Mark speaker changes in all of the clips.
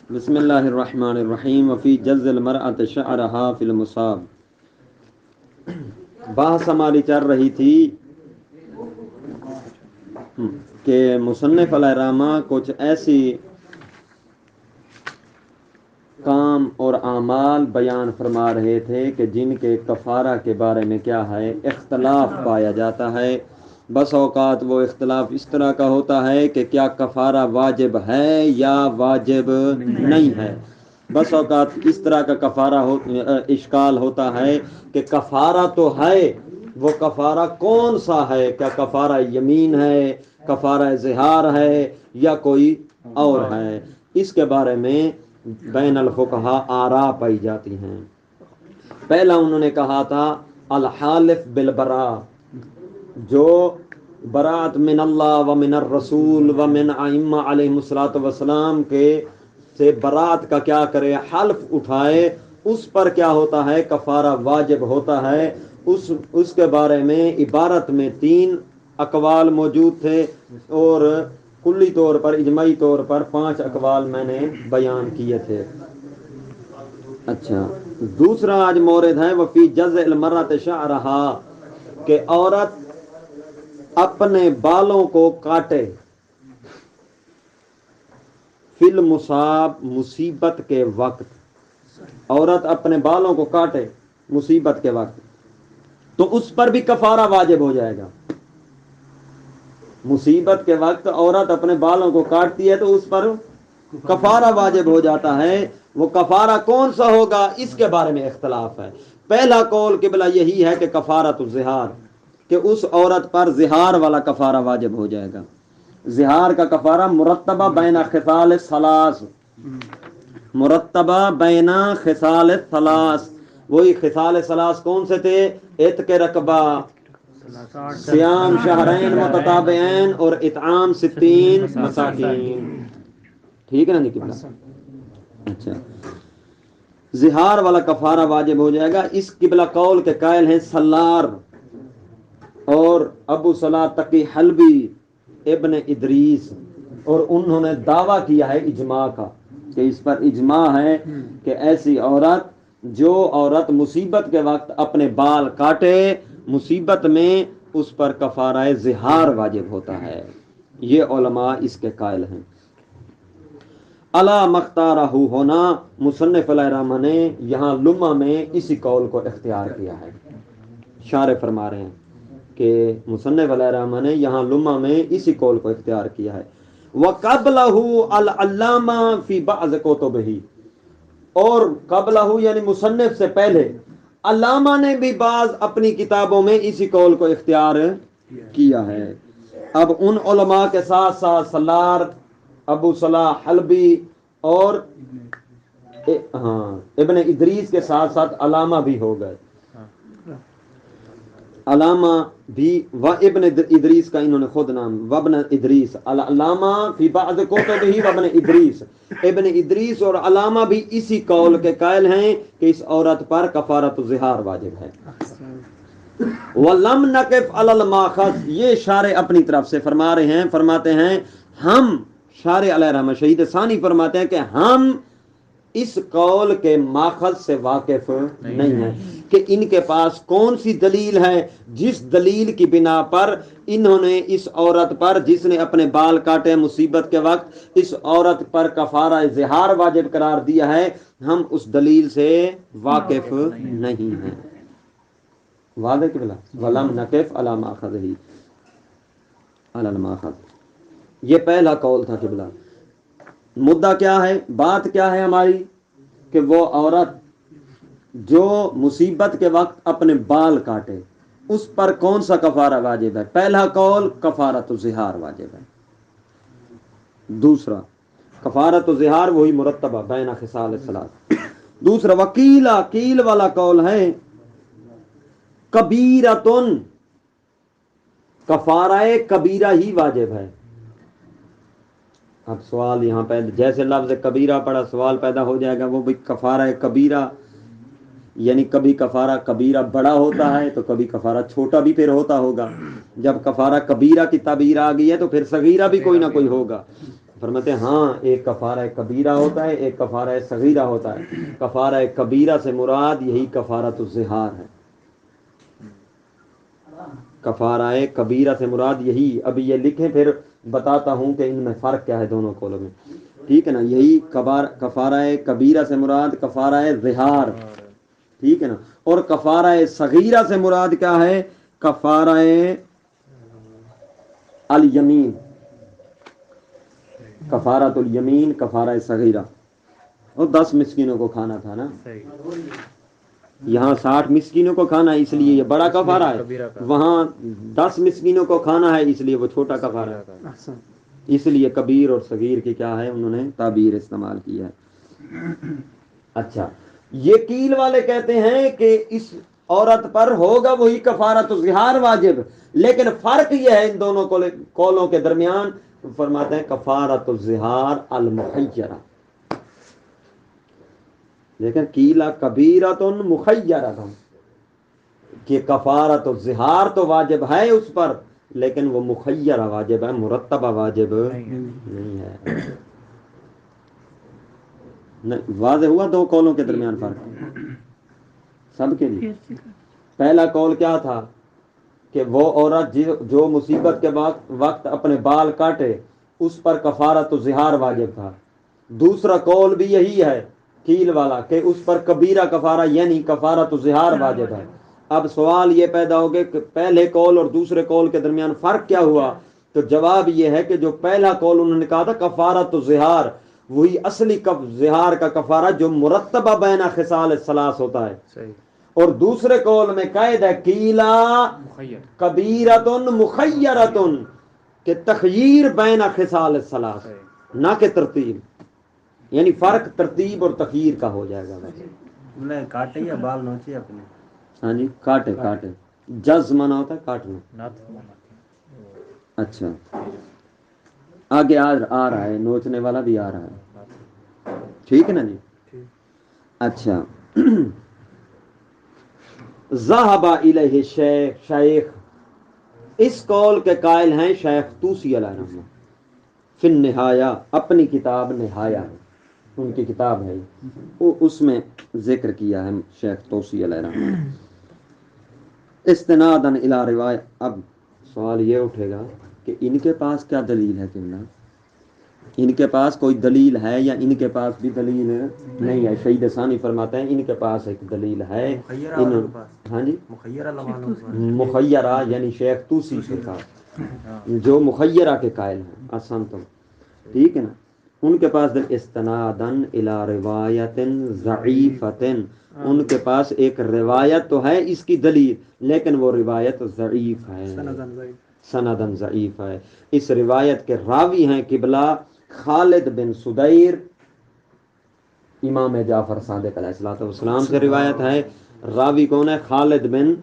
Speaker 1: بسم اللہ الرحمن الرحیم وفی جز المرأة شعرها فی المصاب. بحث ہماری چل رہی تھی کہ مصنف علیہ الرحمہ کچھ ایسی کام اور اعمال بیان فرما رہے تھے کہ جن کے کفارہ کے بارے میں کیا ہے اختلاف پایا جاتا ہے. بس اوقات وہ اختلاف اس طرح کا ہوتا ہے کہ کیا کفارہ واجب ہے یا واجب نہیں ہے. بس اوقات اس طرح کا کفارہ اشکال ہوتا ہے کہ کفارہ تو ہے، وہ کفارہ کون سا ہے؟ کیا کفارہ یمین ہے، کفارہ زہار ہے، یا کوئی اور ہے؟ اس کے بارے میں بین الفقہاء آراء پائی جاتی ہیں. پہلا انہوں نے کہا تھا الحالف بالبراء، جو برات من اللہ و من الرسول و من ائمہ علیہ الصلوۃ والسلام کے سے برات کا کیا کرے، حلف اٹھائے، اس پر کیا ہوتا ہے؟ کفارہ واجب ہوتا ہے. اس کے بارے میں عبارت میں 3 اقوال موجود تھے اور کلی طور پر اجماعی طور پر 5 اقوال میں نے بیان کیے تھے. اچھا، دوسرا آج مورد ہے وفی جز المرأة شعرها، کہ عورت اپنے بالوں کو کاٹے فی المصاب، مصیبت کے وقت. عورت اپنے بالوں کو کاٹے مصیبت کے وقت تو اس پر بھی کفارہ واجب ہو جائے گا. مصیبت کے وقت عورت اپنے بالوں کو کاٹتی ہے تو اس پر کفارہ واجب ہو جاتا ہے. وہ کفارہ کون سا ہوگا اس کے بارے میں اختلاف ہے. پہلا قول قبلہ یہی ہے کہ کفارۃ الظہار، کہ اس عورت پر زہار والا کفارہ واجب ہو جائے گا. زہار کا کفارہ مرتبہ بین خصال الثلاث، مرتبہ بین خصال الثلاث. وہی خصال ثلاث کون سے تھے؟ عتق رقبہ، صیام شہرین متتابعین اور اطعام 60 مساکین. ٹھیک ہے نا نکلا؟ اچھا، زہار والا کفارہ واجب ہو جائے گا. اس قبلہ قول کے قائل ہیں سلار اور ابو صلاح تقی حلبی ابن ادریس، اور انہوں نے دعویٰ کیا ہے اجماع کا، کہ اس پر اجماع ہے کہ ایسی عورت، جو عورت مصیبت کے وقت اپنے بال کاٹے، مصیبت میں اس پر کفارہ زہار واجب ہوتا ہے. یہ علماء اس کے قائل ہیں. الا مختارہ ہونا، مصنف علیہ الرحمہ نے یہاں لمہ میں اسی قول کو اختیار کیا ہے. شارح فرما رہے ہیں کہ مصنف علیہ الرحمہ نے یہاں لمہ میں اسی قول کو اختیار کیا ہے. وَقَبْلَهُ الْعَلَّامَةُ فِي بَعْضِ كُتُبِهِ، اور قبلہ یعنی مصنف سے پہلے علامہ نے بھی بعض اپنی کتابوں میں اسی قول کو اختیار کیا ہے. اب ان علماء کے ساتھ ساتھ سلار، ابو صلاح حلبی اور ابن ادریس کے ساتھ ساتھ علامہ بھی ہو گئے. علامہ بھی و ابن ادریس کا انہوں نے خود نام وابن ادریس علامہ فی بعض کتبہ وابن ادریس، ابن ادریس اور علامہ بھی اسی قول کے قائل ہیں کہ اس عورت پر کفارۃ الظہار واجب ہے. وَلَمْ نَقِفْ عَلَى الْمَاخَذ، یہ شارح اپنی طرف سے فرما رہے ہیں، فرماتے ہیں ہم، شارح علیہ رحمہ شہید ثانی فرماتے ہیں کہ ہم اس قول کے ماخذ سے واقف نہیں ہیں، کہ ان کے پاس کون سی دلیل ہے جس دلیل کی بنا پر انہوں نے اس عورت پر جس نے اپنے بال کاٹے مصیبت کے وقت، اس عورت پر کفارہ زہار واجب قرار دیا ہے. ہم اس دلیل سے واقف نہیں ہیں. واضح کہ بلا ولم نقف علی ماخذہ علی الماخذ، یہ پہلا قول تھا. کہ بلا مدعا کیا ہے، بات کیا ہے ہماری، کہ وہ عورت جو مصیبت کے وقت اپنے بال کاٹے اس پر کون سا کفارہ واجب ہے؟ پہلا قول کفارۃ الظہار واجب ہے. دوسرا کفارۃ الظہار وہی مرتبہ بین خصال الثلاث. دوسرا وکیلا، کیل والا قول ہے کبیرتن، کفارہ کبیرہ ہی واجب ہے. اب سوال یہاں پہ جیسے لفظ کبیرہ پڑا سوال پیدا ہو جائے گا، وہ بھی کفارہ کبیرہ یعنی کبھی کفارہ کبیرہ بڑا ہوتا ہے تو کبھی کفارہ چھوٹا بھی پھر ہوتا ہوگا. جب کفارہ کبیرہ کی تعبیر آ گئی ہے تو پھر صغیرہ بھی کوئی نہ کوئی ہوگا. فرماتے ہیں ہاں ایک کفارہ کبیرہ ہوتا ہے ایک کفارہ صغیرہ ہوتا ہے. کفارہ کبیرہ سے مراد یہی کفارۃ الظہار ہے. کفارہ کبیرہ سے مراد یہی. ابھی یہ لکھیں پھر بتاتا ہوں کہ ان میں فرق کیا ہے دونوں قولوں میں. ٹھیک ہے نا. یہی کفارہ کبیرہ سے مراد کفارہ ظہار. ٹھیک ہے نا. اور کفارہ صغیرہ سے مراد کیا ہے؟ کفارہ الیمین. کفارۃ الیمین کفارہ صغیرہ. اور 10 مسکینوں کو کھانا تھا نا. یہاں 60 مسکینوں کو کھانا ہے اس لیے یہ بڑا کفارہ ہے. وہاں 10 مسکینوں کو کھانا ہے اس لیے وہ چھوٹا کفارہ ہے. اس لیے کبیر اور صغیر کی کیا ہے انہوں نے تعبیر استعمال کی ہے. اچھا یہ کیل والے کہتے ہیں کہ اس عورت پر ہوگا وہی کفارۃ الظہار واجب. لیکن فرق یہ ہے ان دونوں قولوں کے درمیان. فرماتے ہیں کفارۃ الظہار المخیرہ. لیکن کیلا کبیرۃ مخیرۃ کہ کفارۃ الظہار تو واجب ہے اس پر لیکن وہ مخیرہ واجب ہے مرتبہ واجب نہیں ہے. واضح ہوا دو قولوں کے درمیان فرق سب کے لیے. پہلا قول کیا تھا کہ وہ عورت جو مصیبت کے وقت اپنے بال کاٹے اس پر کفارۃ الظہار واجب تھا. دوسرا قول بھی یہی ہے کیل والا کہ اس پر کبیرہ کفارہ یعنی کفارۃ الظہار واجب ہے. اب سوال یہ پیدا ہو گیا کہ پہلے قول اور دوسرے قول کے درمیان فرق کیا ہوا. تو جواب یہ ہے کہ جو پہلا قول انہوں نے کہا تھا کفارۃ الظہار وہی اصلی ظہار کا کفارہ جو مرتبہ بین خصال الثلاث ہوتا ہے. صحیح. اور دوسرے قول میں قید ہے کیلا کبیرۃ مخیرۃ کہ تخییر بین خصال الثلاث نہ کہ ترتیب. یعنی فرق ترتیب اور تخییر کا ہو جائے گا. ویسے
Speaker 2: کاٹے یا بال نوچے اپنے.
Speaker 1: ہاں جی کاٹے جز مانا ہوتا ہے کاٹنا. اچھا آگے آ رہا ہے نوچنے والا بھی آ رہا ہے. ٹھیک ہے نا جی. اچھا ذهب الیہ شیخ اس قول کے قائل ہیں شیخ طوسی علیہ رحمہ فی النہایہ اپنی کتاب نہایہ ہے. ان کی کتاب ہے وہ اس میں ذکر کیا ہے شیخ طوسی علیہ رحمہ استنادا الی روایت. اب سوال یہ اٹھے گا کہ ان کے پاس کیا دلیل ہے کہ ان کے پاس کوئی دلیل ہے یا ان کے پاس بھی دلیل نہیں ہے. شہید ثانی فرماتے ہیں ان کے پاس ایک دلیل ہے. ہاں جی مخیرہ یعنی شیخ طوسی کے پاس جو مخیرہ کے قائل ہیں آسان تو ٹھیک ہے نا. ان کے پاس استنادن الی روایت ضعیفۃ ان کے پاس ایک روایت تو ہے اس کی دلیل لیکن وہ روایت ضعیف ہے سندن ضعیف ہے. اس روایت کے راوی ہیں قبلہ خالد بن سدیر امام جعفر صادق علیہ الصلوۃ والسلام سے روایت ہے. راوی کون ہے؟ خالد بن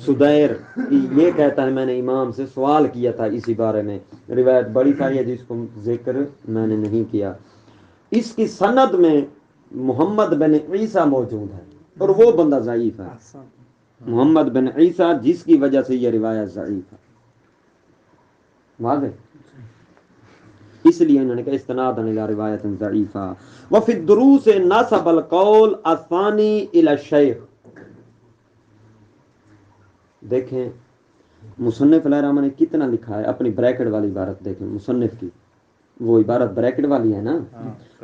Speaker 1: سدیر. یہ کہتا ہے میں نے امام سے سوال کیا تھا اسی بارے میں. روایت بڑی ساری ہے جس کو ذکر میں نے نہیں کیا. اس کی سند میں محمد بن عیسیٰ موجود ہے اور وہ بندہ ضعیف ہے. محمد بن عیسیٰ جس کی وجہ سے یہ روایت ضعیف ہے. واضح. اس لیے انہوں نے کہا استنادا الی روایت ضعیفہ. وفی الدروس نسب القول الثانی الی الشیخ. دیکھیں مصنف علیہ الرحمہ نے کتنا لکھا ہے. اپنی بریکٹ والی عبارت دیکھیں مصنف کی وہ عبارت بریکٹ والی ہے نا.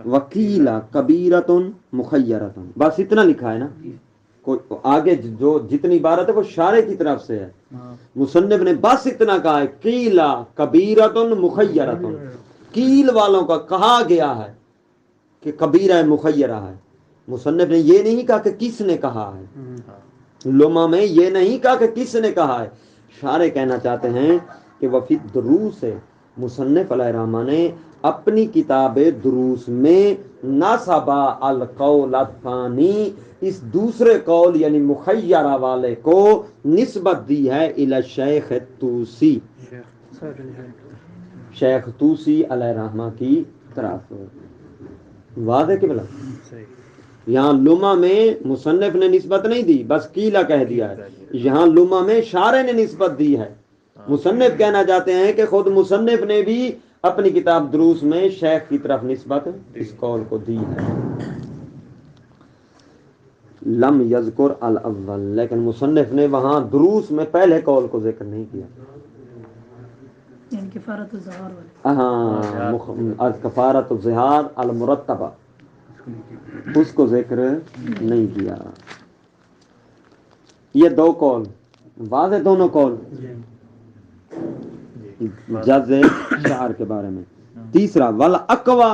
Speaker 1: وکیلا کبیرۃ مخیرۃ بس اتنا لکھا ہے نا. کوئی آگے جو جتنی عبارت ہے وہ شارح کی طرف سے ہے. مصنف نے بس اتنا کہا ہے قیلا کبیرۃ مخیرۃ. کیل والوں کا کہا گیا ہے کہ کبیرہ مخیرہ ہے. مصنف نے یہ نہیں کہا کہ کس نے کہا ہے. لما میں یہ نہیں کہا کہ کس نے کہا ہے. شارح کہنا چاہتے ہیں کہ وفی الدروس مصنف علیہ الرحمہ نے اپنی کتاب دروس میں نسبا القول الثانی اس دوسرے قول یعنی مخیرہ والے کو نسبت دی ہے الی شیخ طوسی شیخ طوسی علیہ الرحمہ کی طرف. واضح کہ بلا یہاں لما میں مصنف نے نسبت نہیں دی، بس قیلا کہہ دیا ہے. یہاں لما میں شارع نے نسبت دی ہے. مصنف کہنا چاہتے ہیں کہ خود مصنف نے بھی اپنی کتاب دروس میں شیخ کی طرف نسبت اس قول کو دی ہے. لم یذکر الاول، لیکن مصنف نے وہاں دروس میں پہلے قول کو ذکر نہیں کیا.
Speaker 2: کفارت الظہار والے،
Speaker 1: ہاں کفارت الظہار المرتبہ، اس کو ذکر نہیں کیا. یہ دو قول واضح، دونوں قول جز شعر کے بارے میں. تیسرا والاقوا،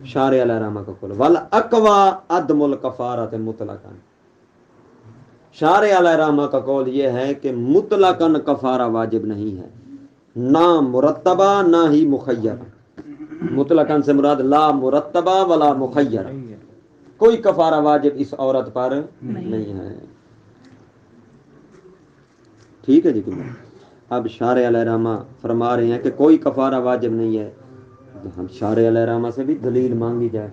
Speaker 1: شارع علیہ رحمہ کا قول والاقوا عدم الکفارۃ مطلقاً. شارع علیہ رحمہ کا قول یہ ہے کہ مطلقاً کفارہ واجب نہیں ہے، نہ مرتبہ نہ ہی مخیر. مطلقاً سے مراد لا مرتبہ ولا مخیر، کوئی کفارہ واجب اس عورت پر نہیں ہے. ٹھیک ہے جی. اب شارع علیہ رحمہ فرما رہے ہیں کہ کوئی کفارہ واجب نہیں ہے. ہم شارع علیہ رحمہ سے بھی دلیل مانگی جائے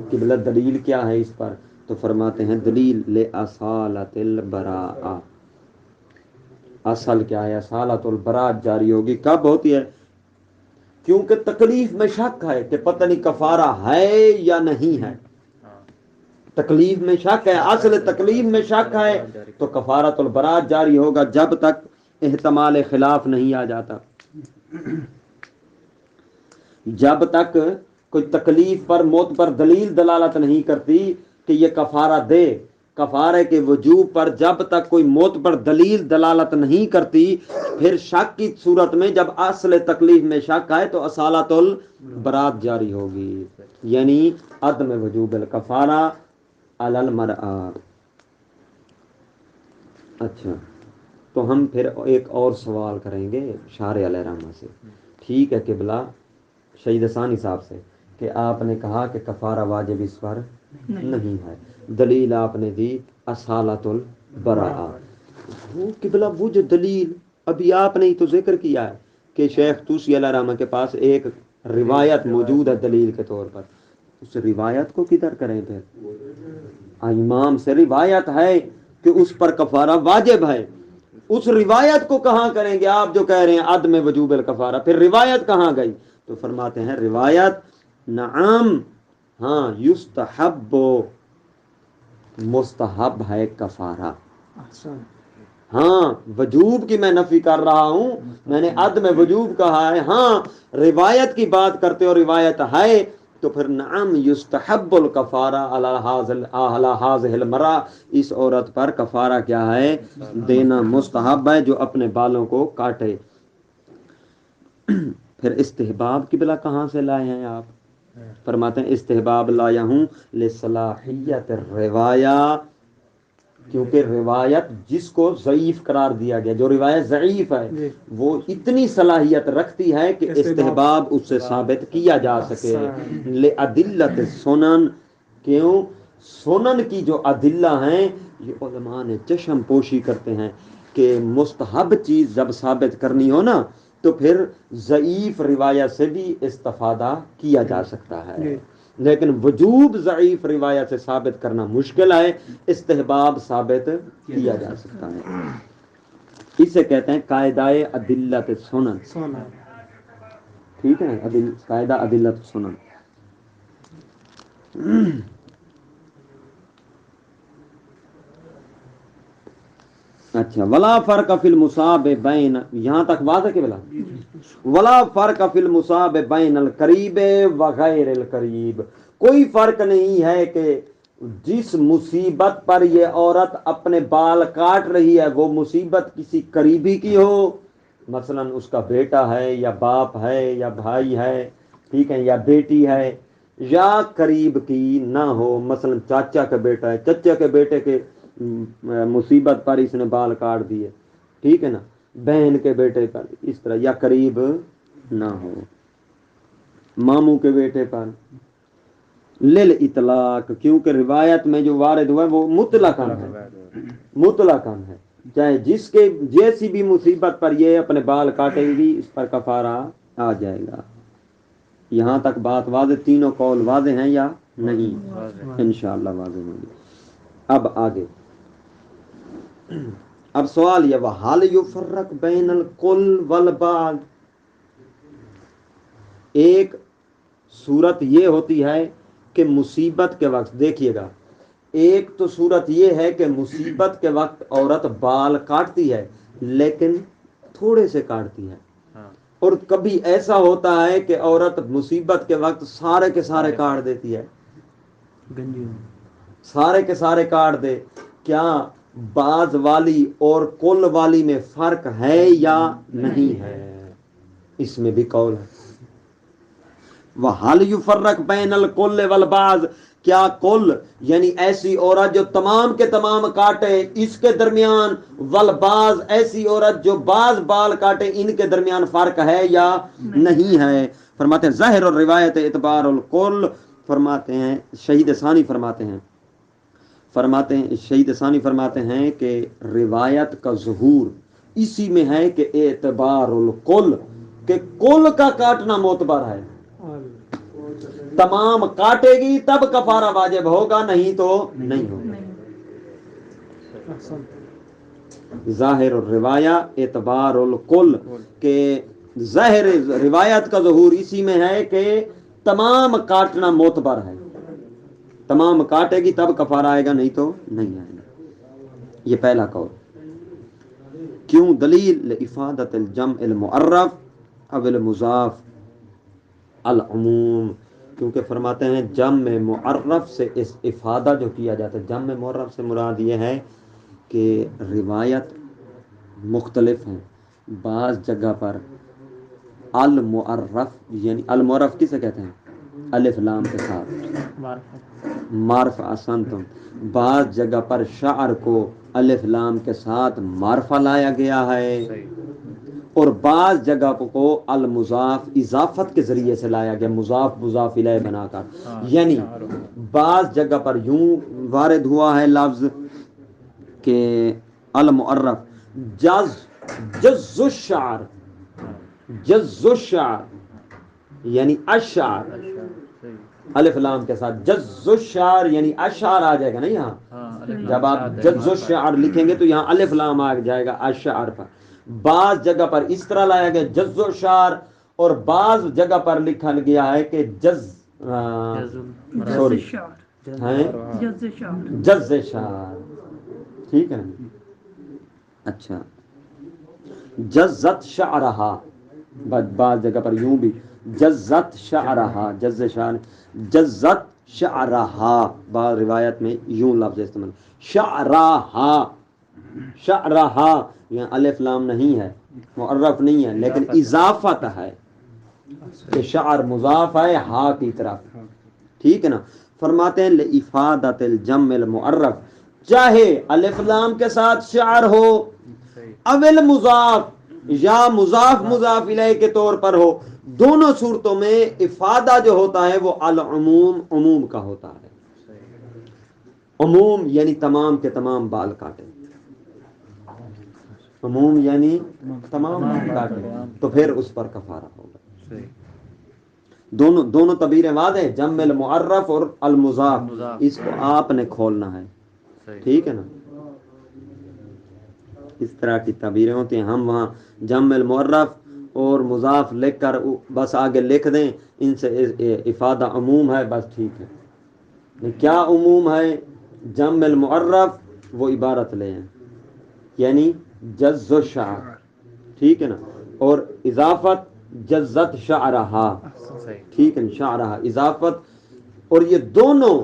Speaker 1: کہ بلا دلیل کیا ہے اس پر، تو فرماتے ہیں دلیل لِأَصَالَةِ الْبَرَاءَ. اصل کیا ہے؟ اصالۃ البراءت جاری ہوگی کب ہوتی ہے؟ کیونکہ تکلیف میں شک ہے کہ پتہ نہیں کفارہ ہے یا نہیں ہے. تکلیف میں شک ہے، اصل تکلیف میں شک ہے تو کفارۃ البراءت جاری ہوگا جب تک احتمال خلاف نہیں آ جاتا. جب تک کوئی تکلیف پر موت پر دلیل دلالت نہیں کرتی کہ یہ کفارہ دے. کفارے کے وجوب پر جب تک کوئی موت پر دلیل دلالت نہیں کرتی، پھر شک کی صورت میں جب اصل تکلیف میں شک آئے تو اصالۃ البراءت جاری ہوگی، یعنی عدم وجوب الکفارہ علی المرأہ. اچھا، تو ہم پھر ایک اور سوال کریں گے شارع علیہ رحمہ سے. ٹھیک ہے قبلہ شہید ثانی صاحب سے، کہ آپ نے کہا کہ کفارہ واجب اس پر نہیں ہے، دلیل آپ نے دی اصالۃ البراءہ. وہ قبلہ وہ جو دلیل ابھی آپ نے تو ذکر کیا ہے کہ شیخ طوسی علیہ رحمہ کے پاس ایک روایت موجود ہے دلیل کے طور پر، اس روایت کو کدھر کریں پھر؟ امام سے روایت ہے کہ اس پر کفارہ واجب ہے، اس روایت کو کہاں کریں گے؟ آپ جو کہہ رہے ہیں عدم وجوب الکفارہ، پھر روایت کہاں گئی؟ تو فرماتے ہیں روایت نعم، ہاں یستحب، مستحب ہے کفارہ. ہاں وجوب کی میں نفی کر رہا ہوں، میں نے عدم وجوب کہا ہے. ہاں روایت کی بات کرتے ہو، روایت ہے تو پھر نعم یستحب الکفارہ علی ہذہ المرأہ، اس عورت پر کفارہ کیا ہے؟ دینا مستحب ہے جو اپنے بالوں کو کاٹے. پھر استحباب کی بلا کہاں سے لائے ہیں آپ؟ فرماتے ہیں استحباب لایا ہوں لصلاحیت الروایہ، کیونکہ روایت جس کو ضعیف قرار دیا گیا، جو روایت ضعیف ہے وہ اتنی صلاحیت رکھتی ہے کہ استحباب اس سے ثابت کیا جا سکے. لعدلت سنن، کیوں؟ سنن کی جو ادلہ ہیں یہ علماء نے چشم پوشی کرتے ہیں کہ مستحب چیز جب ثابت کرنی ہو نا تو پھر ضعیف روایت سے بھی استفادہ کیا جا سکتا ہے، لیکن وجوب ضعیف روایت سے ثابت کرنا مشکل ہے، استحباب ثابت کیا جا سکتا ہے. اسے کہتے ہیں قاعدہ ادلت سنن. ٹھیک ہے، قاعدہ ادلت سنن. اچھا، ولا فرق فی المصاب بین، یہاں تک واضح کہ بلا ولا فرق فی المصاب بین القریب وغیر القریب، کوئی فرق نہیں ہے کہ جس مصیبت پر یہ عورت اپنے بال کاٹ رہی ہے وہ مصیبت کسی قریبی کی ہو، مثلا اس کا بیٹا ہے یا باپ ہے یا بھائی ہے، ٹھیک ہے، یا بیٹی ہے، یا قریب کی نہ ہو، مثلا چاچا کا بیٹا ہے، چچا کے بیٹے کے مصیبت پر اس نے بال کاٹ دیے، ٹھیک ہے نا، بہن کے بیٹے پر اس طرح، یا قریب نہ ہو، ماموں کے بیٹے پر. للاطلاق، کیونکہ روایت میں جو وارد ہوا ہے وہ مطلقاً ہے، مطلقاً ہے، چاہے جس کے جیسی بھی مصیبت پر یہ اپنے بال کاٹے گی اس پر کفارہ آ جائے گا. یہاں تک بات واضح، تینوں قول واضح ہیں یا نہیں، انشاءاللہ واضح ہوگی۔ اب آگے، اب سوال یہ وَحَلْ يُفَرَّقْ بَيْنَ الْقُلْ وَالْبَعْضِ، ایک صورت یہ ہوتی ہے کہ مصیبت کے وقت، دیکھیے گا، ایک تو صورت یہ ہے کہ مصیبت کے وقت عورت بال کاٹتی ہے لیکن تھوڑے سے کاٹتی ہے، اور کبھی ایسا ہوتا ہے کہ عورت مصیبت کے وقت سارے کے سارے کاٹ دیتی ہے، سارے کے سارے کاٹ دے۔ کیا بعض والی اور کل والی میں فرق ہے یا نہیں ہے؟ اس میں بھی قول ہے۔ وَحَلْ يُفَرَّقْ بَيْنَ الْقُلِّ وَالْبَعْضِ، کیا کل یعنی ایسی عورت جو تمام کے تمام کاٹے اس کے درمیان، والبعض ایسی عورت جو بعض بال کاٹے ان کے درمیان فرق ہے یا نہیں ہے؟ فرماتے ہیں ظاہر اور روایت اعتبار الکل، فرماتے ہیں شہید ثانی فرماتے ہیں کہ روایت کا ظہور اسی میں ہے کہ اعتبار الکل، کہ کل کا کاٹنا معتبر ہے، تمام کاٹے گی تب کفارہ واجب ہوگا، نہیں تو نہیں ہوگا۔ ظاہر الروایہ اعتبار الکل، کہ ظاہر روایت کا ظہور اسی میں ہے کہ تمام کاٹنا معتبر ہے، تمام کاٹے گی تب کفارہ آئے گا، نہیں تو نہیں آئے گا۔ یہ پہلا قول۔ کیوں؟ دلیل لافادۃ الجمع المعرف او المضاف العموم، کیونکہ فرماتے ہیں جمع معرف سے اس افادہ جو کیا جاتا ہے، جمع معرف سے مراد یہ ہے کہ روایت مختلف ہیں، بعض جگہ پر المعرف، یعنی المعرف کسے کہتے ہیں؟ الف لام کے ساتھ معرفہ، احسنتم، بعض جگہ پر شعر کو الف لام کے ساتھ معرفہ لایا گیا ہے، اور بعض جگہ کو المضاف اضافت کے ذریعے سے لایا گیا، مضاف مضاف الیہ بنا کر، یعنی بعض جگہ پر یوں وارد ہوا ہے لفظ کہ المعرف جز الشعر، جز الشعر یعنی اشعر، الف لام کے ساتھ جز الشعر یعنی اشعر آ جائے گا نا، یہاں جب آپ جز الشعر لکھیں گے تو یہاں الف لام آ جائے گا اشعر پر۔ بعض جگہ پر اس طرح لایا گیا جز الشعر، اور بعض جگہ پر لکھا گیا ہے کہ جز شعر، ٹھیک ہے نا؟ اچھا، جزت شعرہا، بعض جگہ پر یوں بھی جزت شعرہا، جزت شعرہا، بعض روایت میں یوں لفظ استعمال شعرہا، شعرہا، یہاں الف لام نہیں ہے، معرف نہیں ہے، لیکن اضافت ہے کہ شعر مضاف ہے ہا کی طرف، ٹھیک ہے نا؟ فرماتے ہیں لافادۃ الجمع المعرف، چاہے الف لام کے ساتھ شعر ہو، اول مضاف یا مضاف مضاف الیہ کے طور پر ہو، دونوں صورتوں میں افادہ جو ہوتا ہے وہ العموم، عموم کا ہوتا ہے، عموم یعنی تمام کے تمام بال کاٹے، عموم یعنی تمام بال کاٹے، تو پھر اس پر کفارہ ہوگا۔ دونوں تعبیریں واضح، جمع المعرف اور المضاف، اس کو آپ نے کھولنا ہے، ٹھیک ہے نا؟ اس طرح کی تعبیریں ہوتی ہیں، ہم وہاں جمع المعرف اور مضاف لکھ کر بس آگے لکھ دیں، ان سے افادہ عموم ہے، بس ٹھیک ہے۔ کیا عموم ہے؟ جمع المعرف وہ عبارت لے ہیں، یعنی جز الشعر، ٹھیک ہے نا؟ اور اضافت جزت شعرہا، ٹھیک ہے نا؟ شعرہا اضافت، اور یہ دونوں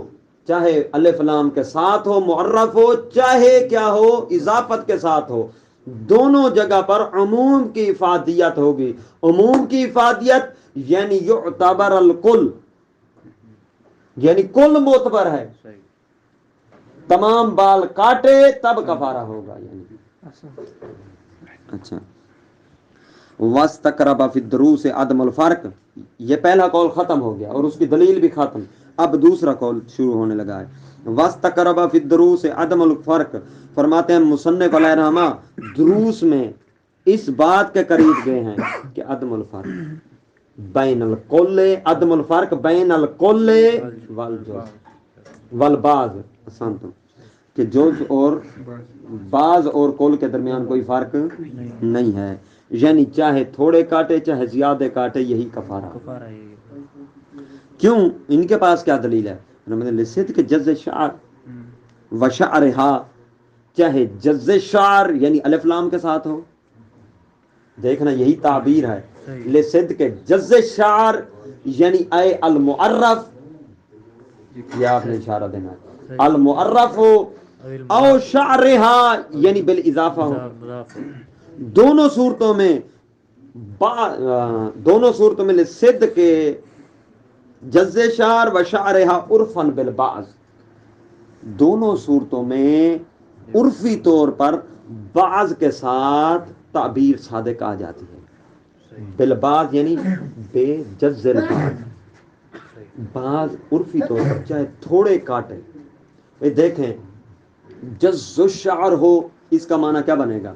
Speaker 1: چاہے الف لام کے ساتھ ہو معرف ہو، چاہے کیا ہو اضافت کے ساتھ ہو، دونوں جگہ پر عموم کی افادیت ہوگی۔ عموم کی افادیت یعنی یعتبر الکل، یعنی کل معتبر ہے، تمام بال کاٹے تب کفارہ ہوگا، یعنی اچھا۔ واستقرب فی الدروس عدم الفرق، یہ پہلا قول ختم ہو گیا اور اس کی دلیل بھی ختم، اب دوسرا قول شروع ہونے لگا ہے۔ واستقرب فی الدروس عدم الفرق، فرماتے ہیں مصنف علیہ الرحمہ دروس میں اس بات کے قریب گئے ہیں کہ عدم الفرق، بین الکل عدم الفرق بین الکل والبعض احسنتم کہ جز اور بعض اور کل کے درمیان کوئی فرق نہیں ہے، یعنی چاہے تھوڑے کاٹے چاہے زیادہ کاٹے یہی کفارہ ہے۔ کیوں؟ ان کے پاس کیا دلیل ہے؟ لصدق کہ جز شعر و شعرہا، چاہے جز شعر یعنی الف لام کے ساتھ ہو، دیکھنا یہی تعبیر ہے، لصدق جز شعر یعنی اے المعرف، یہ آپ نے اشارہ دینا ہے، المعرف ہو او شعرہا یعنی بالاضافہ ہو، دونوں صورتوں میں دونوں صورتوں میں لصدق کے جز شعر و شعرہا عرفاً بالبعض، دونوں صورتوں میں عرفی طور پر بعض کے ساتھ تعبیر صادق آ جاتی ہے، بالبعض یعنی بے جز البعض، بعض عرفی طور پر چاہے تھوڑے کاٹے۔ یہ دیکھیں جز الشعر ہو اس کا معنی کیا بنے گا؟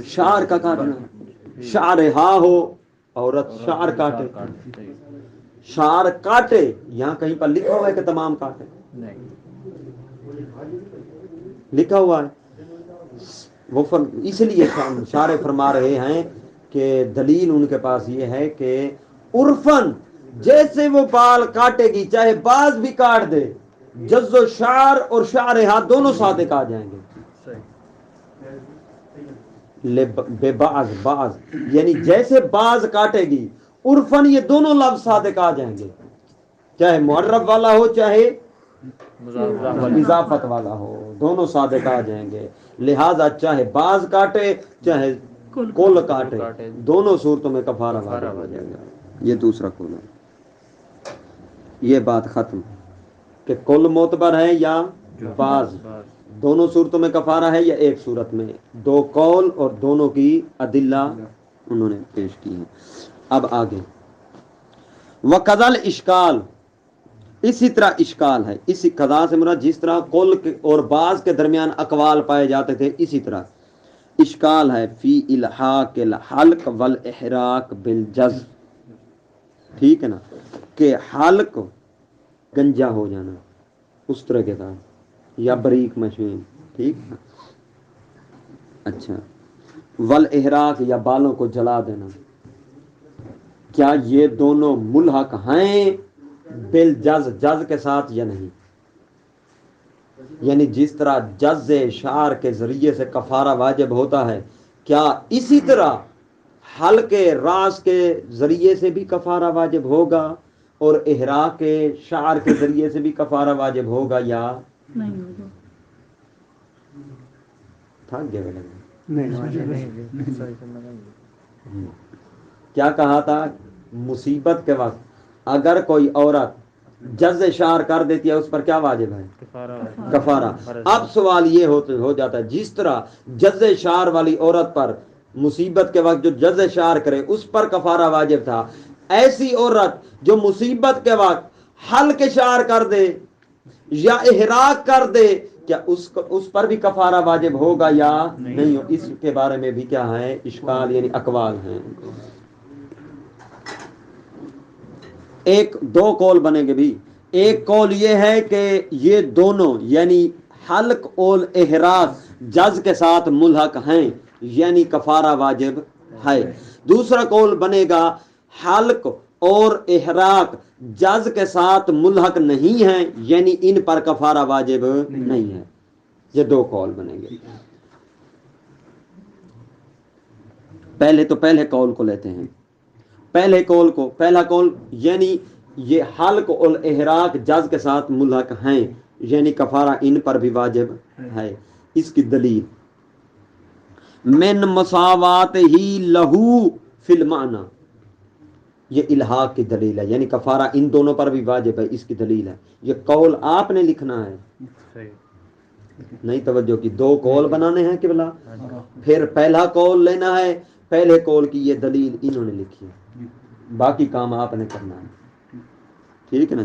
Speaker 1: شعر کا کاٹنا، شعرہا ہو عورت شعر کاٹے، شعر کاٹے، یہاں کہیں پر لکھا ہوا ہے کہ تمام کاٹے؟ لکھا ہوا ہے، وہ اس لیے شارح فرما رہے ہیں کہ دلیل ان کے پاس یہ ہے کہ عرفاً جیسے وہ بال کاٹے گی چاہے باز بھی کاٹ دے، جز و شعر اور شعرہا دونوں صادق آ جائیں گے، بے بعض بعض یعنی جیسے باز کاٹے گی عرفاً یہ دونوں لفظ صادق آ جائیں گے، چاہے معرف والا ہو چاہے اضافت والا ہو، دونوں صادق آ جائیں گے، لہذا چاہے باز کاٹے چاہے کل کاٹے دونوں صورتوں میں کفارہ واجب ہو جائے گا۔ یہ دوسرا کل ہے، یہ بات ختم کہ کل معتبر ہے یا باز، دونوں صورتوں میں کفارہ ہے یا ایک صورت میں، دو قول اور دونوں کی ادلہ انہوں نے پیش کی ہیں۔ اب آگے وقضل اشکال، اسی طرح اشکال ہے، اسی قضا سے مراد جس طرح قول اور بعض کے درمیان اقوال پائے جاتے تھے اسی طرح اشکال ہے فی الحاق الحلق والاحراق بالجز، ٹھیک ہے نا، کہ حلق گنجا ہو جانا اس طرح کے ساتھ یا بریک مشین، ٹھیک ہے، اچھا، والاحراق یا بالوں کو جلا دینا، کیا یہ دونوں ملحق ہیں بالجز، جز کے ساتھ یا نہیں؟ یعنی جس طرح جز شعر کے ذریعے سے کفارہ واجب ہوتا ہے کیا اسی طرح حلق راس کے ذریعے سے بھی کفارہ واجب ہوگا اور احراق شعر کے ذریعے سے بھی کفارہ واجب ہوگا یا نہیں ہوگا؟ تھک گیا کیا کہا تھا؟ مصیبت کے وقت اگر کوئی عورت جز شعر کر دیتی ہے اس پر کیا واجب ہے؟ کفارہ۔ اب سوال یہ ہو جاتا ہے جس طرح جز شعر والی عورت پر مصیبت کے وقت جو جز شعر کرے اس پر کفارہ واجب تھا، ایسی عورت جو مصیبت کے وقت حلق شعر کر دے یا احراق کر دے کیا اس پر بھی کفارہ واجب ہوگا یا نہیں ہو؟ اس کے بارے میں بھی کیا ہے؟ اشکال یعنی اقوال ہیں۔ ایک دو قول بنے گے بھی، ایک قول یہ ہے کہ یہ دونوں یعنی حلق اور احراق جز کے ساتھ ملحق ہیں یعنی کفارہ واجب ہے، دوسرا قول بنے گا حلق اور احراق جز کے ساتھ ملحق نہیں ہیں یعنی ان پر کفارہ واجب نہیں ہے۔ یہ دو قول بنیں گے۔ پہلے قول کو لیتے ہیں، پہلا قول یعنی یہ حلق اور احراق جز کے ساتھ ملحق ہیں یعنی کفارہ ان پر بھی واجب ہے۔ اس کی دلیل من مساوات ہی لہو فی المعنی، یہ الحاق کی دلیل ہے یعنی کفارہ ان دونوں پر بھی واجب ہے، اس کی دلیل ہے۔ یہ قول آپ نے لکھنا ہے، نہیں توجہ کی، دو قول بنانے ہیں قبلہ، پھر پہلا قول لینا ہے، پہلے قول کی یہ دلیل انہوں نے لکھی ہے، باقی کام آپ نے کرنا ہے، ٹھیک ہے نا؟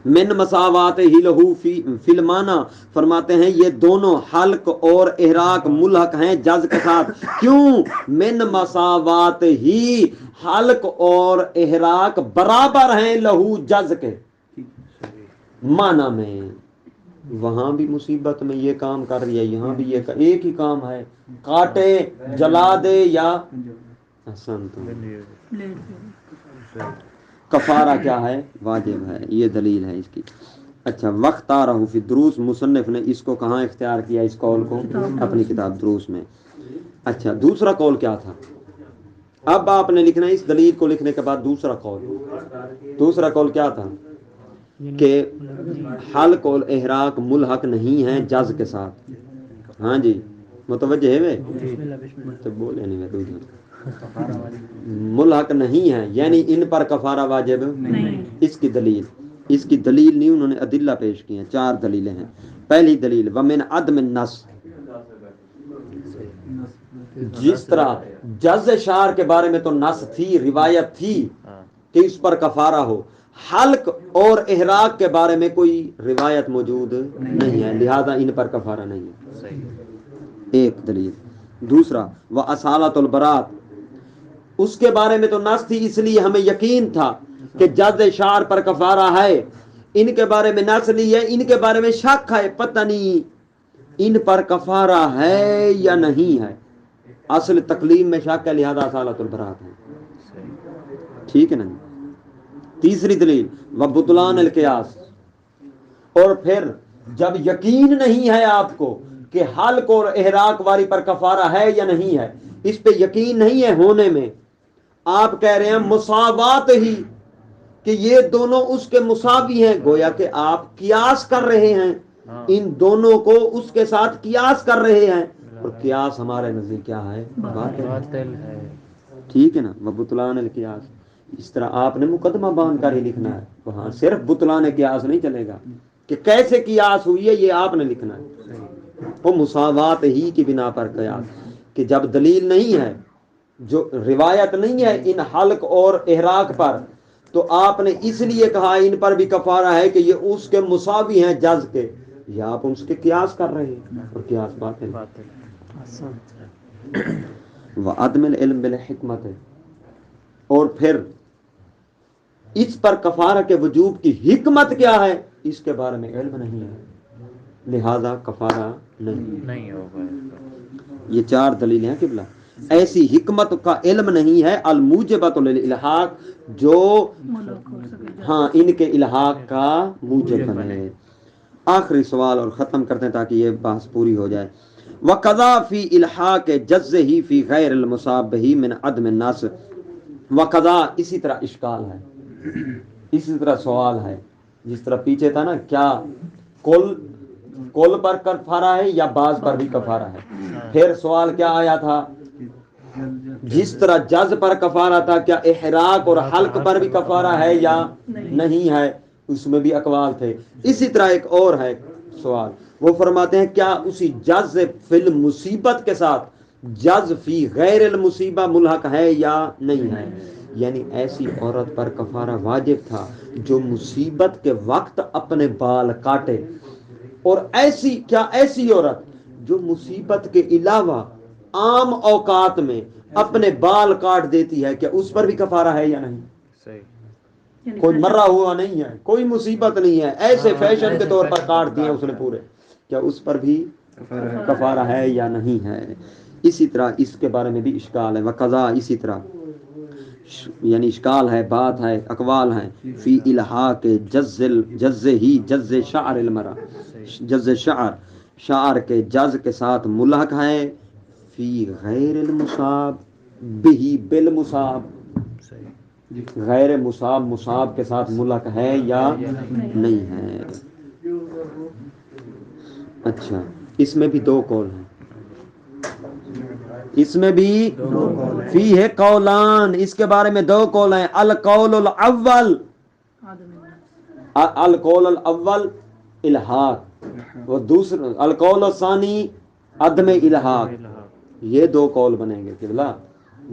Speaker 1: من مساوات ہی لہو فی المانا، فرماتے ہیں یہ دونوں حلق اور احراق ملحق ہیں جز کے ساتھ. کیوں؟ من مساوات ہی، حلق اور احراق برابر ہیں لہو جز کے معنی میں. وہاں بھی مصیبت میں یہ کام کر رہی ہے، یہاں بھی یہ ایک ہی کام ہے، کاٹے جلا دے یا حسن تو کفارہ کیا ہے؟ واجب ہے. یہ دلیل ہے اس کی. اچھا، وقت آ رہا فی دروس، مصنف نے اس کو کہاں اختیار کیا اس قول کو؟ اپنی کتاب دروس میں. اچھا، دوسرا قول کیا تھا؟ اب آپ نے لکھنا ہے اس دلیل کو لکھنے کے بعد دوسرا قول. دوسرا قول کیا تھا؟ کہ حلق اور احراق ملحق نہیں ہیں جز کے ساتھ. ہاں جی، متوجہ ہے تو بولے نہیں میں دوسرا ملحق نہیں ہے، یعنی ان پر کفارہ واجب نہیں. اس کی دلیل نہیں، انہوں نے ادلہ پیش کی ہیں. 4 دلیلیں ہیں. پہلی دلیل ومن عدم النص، جس طرح جز شعر کے بارے میں تو نص تھی، روایت تھی کہ اس پر کفارہ ہو، حلق اور احراق کے بارے میں کوئی روایت موجود نہیں ہے، لہذا ان پر کفارہ نہیں ہے. ایک دلیل. دوسرا وَأَصَالَةُ الْبَرَاتِ، اس کے بارے میں تو نص تھی، اس لیے ہمیں یقین تھا کہ جز شعر پر کفارہ ہے. ان کے بارے میں نص نہیں ہے، ان کے بارے میں شک ہے، پتہ نہیں ان پر کفارہ ہے یا نہیں ہے. اصل تکلیم میں شک ہے، لہذا اصالۃ البراۃ ہے. ٹھیک ہے نا. تیسری دلیل وبطلان القیاس، اور پھر جب یقین نہیں ہے آپ کو کہ حلق اور احراق والی پر کفارہ ہے یا نہیں ہے، اس پہ یقین نہیں ہے ہونے میں، آپ کہہ رہے ہیں مساوات ہی، کہ یہ دونوں اس کے مساوی ہیں، گویا کہ آپ قیاس کر رہے ہیں، ان دونوں کو اس کے ساتھ قیاس کر رہے ہیں، اور قیاس ہمارے نزدیک کیا ہے؟ باطل ہے. ٹھیک ہے نا. وبطلان القیاس، اس طرح آپ نے مقدمہ باندھ کر ہی لکھنا ہے. وہاں صرف بطلان قیاس نہیں چلے گا کہ کیسے قیاس ہوئی ہے، یہ آپ نے لکھنا ہے. وہ مساوات ہی کی بنا پر قیاس، کہ جب دلیل نہیں ہے، جو روایت نہیں ہے ان حلق اور احراق پر، تو آپ نے اس لیے کہا ان پر بھی کفارہ ہے کہ یہ اس کے مساوی ہیں جز کے، یا آپ اس کے قیاس کر رہے ہیں، اور قیاس باطل. وعدم العلم بالحکمت، اور پھر اس پر کفارہ کے وجوب کی حکمت کیا ہے، اس کے بارے میں علم نہیں ہے، لہذا کفارہ نہیں ہوگا. یہ 4 دلیلیں ہیں قبلہ. ایسی حکمت کا علم نہیں ہے الموجبۃ للالحاق، جو ہاں ان کے الحاق کا موجب بنے. آخری سوال اور ختم کرتے ہیں تاکہ یہ بحث پوری ہو جائے. وقضا فی الحاق جزہ فی غیر المصابہ من عدم النص. وقضا اسی طرح اشکال ہے، اسی طرح سوال ہے، جس طرح پیچھے تھا نا، کیا کل پر کفارہ ہے یا بعض پر بھی کفارہ ہے. پھر سوال کیا آیا تھا، جس طرح جز پر کفارہ تھا، کیا احراق اور حلق پر بھی کفارہ ہے یا نہیں ہے، اس میں بھی اقوال تھے. اسی طرح ایک اور ہے سوال، وہ فرماتے ہیں کیا اسی جز فی المصیبت کے ساتھ جز فی غیر المصیبہ ملحق ہے یا نہیں ہے. یعنی ایسی عورت پر کفارہ واجب تھا جو مصیبت کے وقت اپنے بال کاٹے، اور ایسی عورت جو مصیبت کے علاوہ عام اوقات میں اپنے بال کاٹ دیتی ہے، کیا اس پر بھی کفارہ ہے یا نہیں؟ کوئی مرا ہوا نہیں ہے، کوئی مصیبت نہیں ہے، ایسے فیشن کے طور پر کاٹ دیے اس نے پورے، کیا اس پر بھی کفارہ ہے یا نہیں ہے؟ اسی طرح اس کے بارے میں بھی اشکال ہے. وقضا اسی طرح، یعنی اشکال ہے، بات ہے، اقوال ہیں. فی الحاق جز شعر المرا، جز شعر کے جز کے ساتھ ملحق ہے، فی غیر المصاب بہی بالمصاب، غیر مصاب کے ساتھ ملحق ہے یا نہیں ہے. اچھا، اس میں بھی 2 قول ہیں، اس میں بھی فی ہے قولان، اس کے بارے میں 2 قول ہیں. القول الاول الحاق، وہ دوسرا القول الثانی عدم الحاق. یہ 2 قول بنیں گے قبلہ.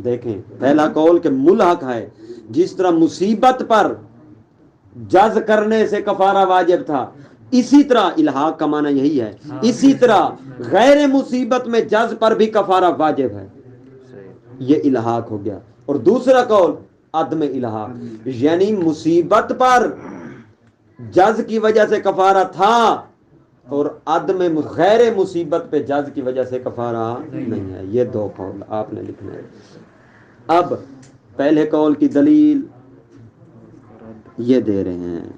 Speaker 1: دیکھیں، پہلا قول کہ ملحق ہے، جس طرح مصیبت پر جز کرنے سے کفارہ واجب تھا، اسی طرح الحاق کا معنی یہی ہے، اسی طرح غیر مصیبت میں جز پر بھی کفارہ واجب ہے، یہ الحاق ہو گیا۔ اور دوسرا قول عدم الحاق، یعنی مصیبت پر جز کی وجہ سے کفارہ تھا اور عدم غیر مصیبت پہ جز کی وجہ سے کفارہ نہیں ہے، یہ دو قول آپ نے لکھنا ہے۔ اب پہلے قول کی دلیل یہ دے رہے ہیں،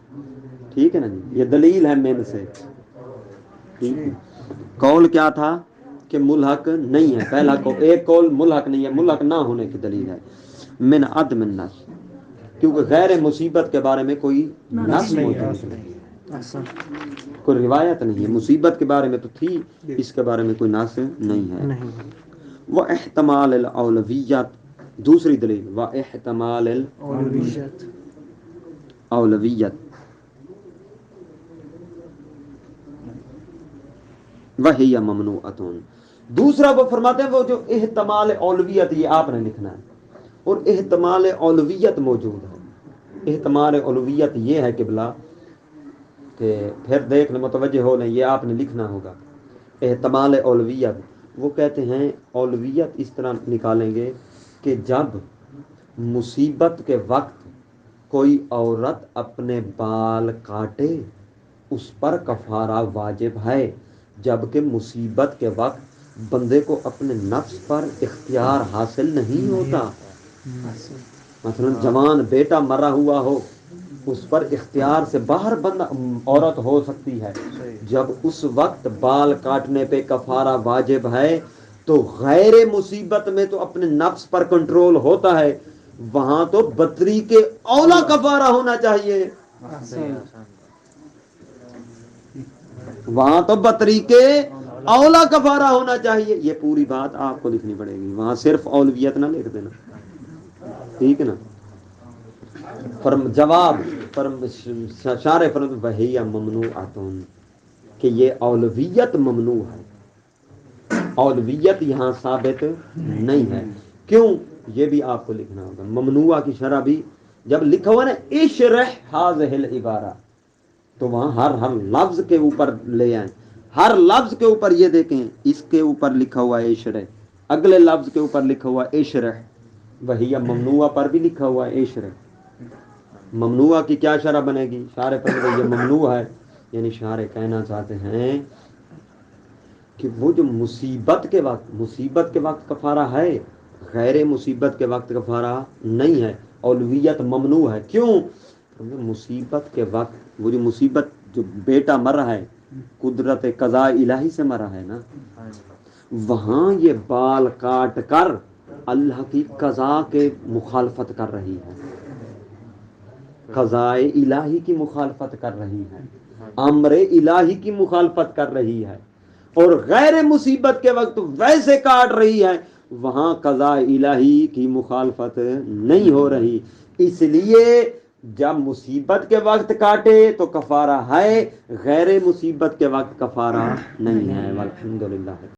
Speaker 1: ٹھیک ہے نا جی، یہ دلیل ہے من سے، ٹھیک ہے۔ قول کیا تھا کہ ملحق نہیں ہے، پہلا قول، ایک قول ملحق نہیں ہے، ملحق نہ ہونے کی دلیل ہے من عدم النص، کیونکہ غیر مصیبت کے بارے میں کوئی نص موجود نہیں، کوئی روایت نہیں ہے، مصیبت کے بارے میں تو تھی، اس کے بارے میں کوئی نص نہیں ہے۔ وہ احتمال الاولویت، دوسری دلیل وہ احتمال الاولویت، وہی ممنوعۃ، دوسرا وہ فرماتے ہیں وہ جو احتمال اولویت، یہ آپ نے لکھنا ہے، اور احتمال اولویت موجود ہے۔ احتمال اولویت یہ ہے قبلہ کہ پھر دیکھ لیں متوجہ ہو لیں، یہ آپ نے لکھنا ہوگا۔ احتمال اولویت، وہ کہتے ہیں اولویت اس طرح نکالیں گے کہ جب مصیبت کے وقت کوئی عورت اپنے بال کاٹے اس پر کفارہ واجب ہے، جبکہ مصیبت کے وقت بندے کو اپنے نفس پر اختیار حاصل نہیں ہوتا۔ مثلا جوان بیٹا مرا ہوا ہو، اس پر اختیار سے باہر بندہ عورت ہو سکتی ہے، جب اس وقت بال کاٹنے پہ کفارہ واجب ہے تو غیر مصیبت میں تو اپنے نفس پر کنٹرول ہوتا ہے، وہاں تو بدتری کے اولا کفارہ ہونا چاہیے، وہاں تو بدتری کے اولا کفارہ ہونا چاہیے۔ یہ پوری بات آپ کو لکھنی پڑے گی، وہاں صرف اولویت نہ لکھ دینا، ٹھیک ہے نا۔ جواب شارح فرماتے وہی ممنوعۃ، کہ یہ اولویت ممنوع ہے، اولویت یہاں ثابت نہیں ہے۔ کیوں؟ یہ بھی آپ کو لکھنا ہوگا، ممنوع کی شرح بھی جب لکھا ہوا نا اشرح ھذہ العبارہ، تو وہاں ہر لفظ کے اوپر لے آئیں، ہر لفظ کے اوپر یہ دیکھیں، اس کے اوپر لکھا ہوا ہے اشرح، اگلے لفظ کے اوپر لکھا ہوا ہے اشرح، وہی ممنوع پر بھی لکھا ہوا ہے اشرح۔ ممنوع کی کیا شرح بنے گی؟ شارح پر یہ ممنوع ہے، یعنی شارح کہنا چاہتے ہیں کہ وہ جو مصیبت کے وقت کفارہ ہے، غیر مصیبت کے وقت کفارہ نہیں ہے، اولویت ممنوع ہے۔ کیوں؟ مصیبت کے وقت وہ جو مصیبت، جو بیٹا مر رہا ہے قدرت قضاء الہی سے مرا ہے نا، وہاں یہ بال کاٹ کر اللہ کی قضاء کے مخالفت کر رہی ہے، قضاء الہی کی مخالفت کر رہی ہے، امر الہی کی مخالفت کر رہی ہے، اور غیر مصیبت کے وقت ویسے کاٹ رہی ہے، وہاں قضاء الہی کی مخالفت نہیں ہو رہی، اس لیے جب مصیبت کے وقت کاٹے تو کفارہ ہے، غیر مصیبت کے وقت کفارہ نہیں ہے۔ والحمدللہ۔